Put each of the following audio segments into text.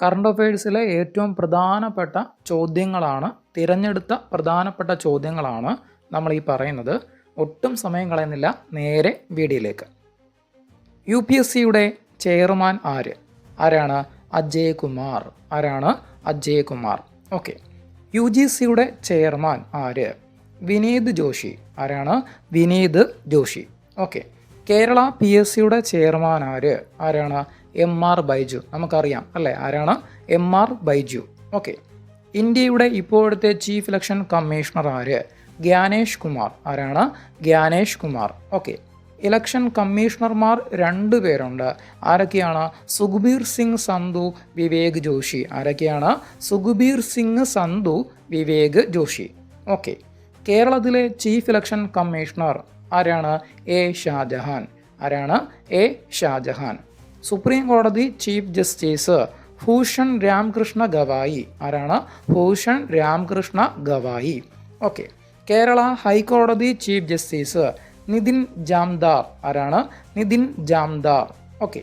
Current അഫയേഴ്സിലെ ഏറ്റവും പ്രധാനപ്പെട്ട ചോദ്യങ്ങളാണ്, തിരഞ്ഞെടുത്ത പ്രധാനപ്പെട്ട ചോദ്യങ്ങളാണ് നമ്മൾ ഈ പറയുന്നത്. ഒട്ടും സമയം കളയുന്നില്ല, നേരെ വീഡിയോയിലേക്ക്. UPSCയുടെ ചെയർമാൻ ആരാണ്? അജയ് കുമാർ. ആരാണ്? അജയ് കുമാർ. ഓക്കെ. UGCയുടെ ചെയർമാൻ വിനീത് ജോഷി. ആരാണ്? വിനീത് ജോഷി. ഓക്കെ. കേരള PSCയുടെ ചെയർമാൻ ആരാണ്? MR ബൈജു. നമുക്കറിയാം അല്ലേ, ആരാണ്? MR ബൈജു. ഓക്കെ. ഇന്ത്യയുടെ ഇപ്പോഴത്തെ chief election commissioner Gyanesh Kumar. ആരാണ്? ഗ്യാനേഷ് കുമാർ. ഓക്കെ. ഇലക്ഷൻ കമ്മീഷണർമാർ 2 പേരുണ്ട്. ആരൊക്കെയാണ്? സുഖ്ബീർ സിംഗ് സന്ധു, വിവേക് ജോഷി. ആരൊക്കെയാണ്? സുഖ്ബീർ സിംഗ് സന്ധു, വിവേക് ജോഷി. ഓക്കെ. കേരളത്തിലെ ചീഫ് ഇലക്ഷൻ കമ്മീഷണർ ആരാണ്? A. ഷാജഹാൻ. ആരാണ്? A. ഷാജഹാൻ. സുപ്രീം കോടതി ചീഫ് ജസ്റ്റിസ് ഭൂഷൺ രാംകൃഷ്ണ ഗവായി. ആരാണ്? ഭൂഷൺ രാംകൃഷ്ണ ഗവായി. ഓക്കെ. കേരള ഹൈക്കോടതി ചീഫ് ജസ്റ്റിസ് നിതിൻ ജാംദാർ. ആരാണ്? നിതിൻ ജാംദാർ. ഓക്കെ.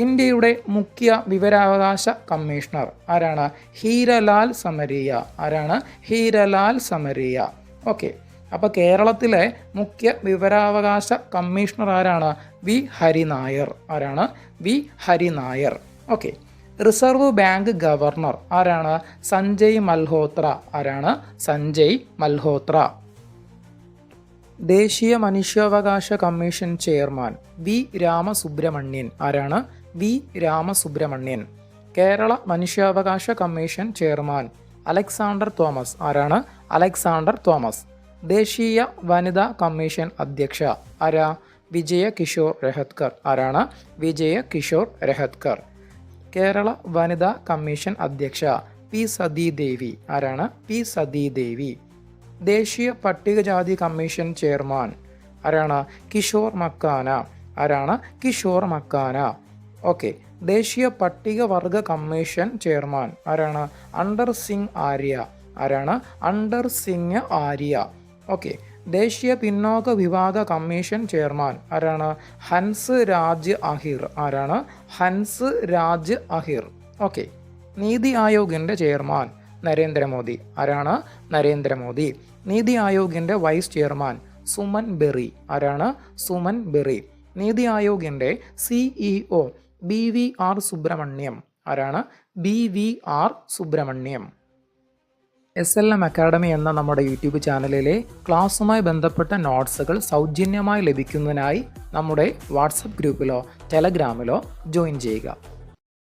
ഇന്ത്യയുടെ മുഖ്യ വിവരാവകാശ കമ്മീഷണർ ആരാണ്? ഹീരലാൽ സമരിയ. ആരാണ്? ഹീരലാൽ സമരിയ. ഓക്കെ. അപ്പോൾ കേരളത്തിലെ മുഖ്യ വിവരാവകാശ കമ്മീഷണർ ആരാണ്? വി ഹരിനായർ. ആരാണ്? V Hari Nair. Okay. Reserve bank governor ആരാണ്? സഞ്ജയ് മൽഹോത്ര. ആരാണ്? സഞ്ജയ് മൽഹോത്ര. ദേശീയ മനുഷ്യാവകാശ കമ്മീഷൻ ചെയർമാൻ വി രാമസുബ്രഹ്മണ്യൻ. ആരാണ്? വി രാമസുബ്രഹ്മണ്യൻ. കേരള മനുഷ്യാവകാശ കമ്മീഷൻ ചെയർമാൻ അലക്സാണ്ടർ തോമസ്. ആരാണ്? Alexander Thomas. ദേശീയ വനിതാ കമ്മീഷൻ അധ്യക്ഷ ആരാ? വിജയ കിഷോർ രഹത്കർ. ആരാണ്? വിജയ കിഷോർ രഹത്കർ. കേരള വനിതാ കമ്മീഷൻ അധ്യക്ഷ പി സതീദേവി. ആരാണ്? പി സതീദേവി. ദേശീയ പട്ടികജാതി കമ്മീഷൻ ചെയർമാൻ ആരാണ്? കിഷോർ മക്കാന. ആരാണ്? കിഷോർ മക്കാന. ഓക്കെ. ദേശീയ പട്ടികവർഗ കമ്മീഷൻ ചെയർമാൻ ആരാണ്? അണ്ടർ സിംഗ് ആര്യ. ആരാണ്? അണ്ടർ സിംഗ് ആര്യ. ഓക്കെ. ദേശീയ പിന്നോക്ക വിഭാഗ കമ്മീഷൻ ചെയർമാൻ ആരാണ്? ഹൻസ് രാജ് അഹിർ. ആരാണ്? ഹൻസ് രാജ് അഹിർ. ഓക്കെ. നീതി ആയോഗിൻ്റെ ചെയർമാൻ നരേന്ദ്രമോദി. ആരാണ്? നരേന്ദ്രമോദി. നീതി ആയോഗിൻ്റെ വൈസ് ചെയർമാൻ സുമൻ ബെറി. ആരാണ്? സുമൻ ബെറി. നീതി ആയോഗിൻ്റെ CEO BVR സുബ്രഹ്മണ്യം. ആരാണ്? BVR സുബ്രഹ്മണ്യം. SLM അക്കാഡമി എന്ന നമ്മുടെ യൂട്യൂബ് ചാനലിലെ ക്ലാസ്സുമായി ബന്ധപ്പെട്ട നോട്ട്സുകൾ സൗജന്യമായി ലഭിക്കുന്നതിനായി നമ്മുടെ വാട്സപ്പ് ഗ്രൂപ്പിലോ ടെലഗ്രാമിലോ ജോയിൻ ചെയ്യുക.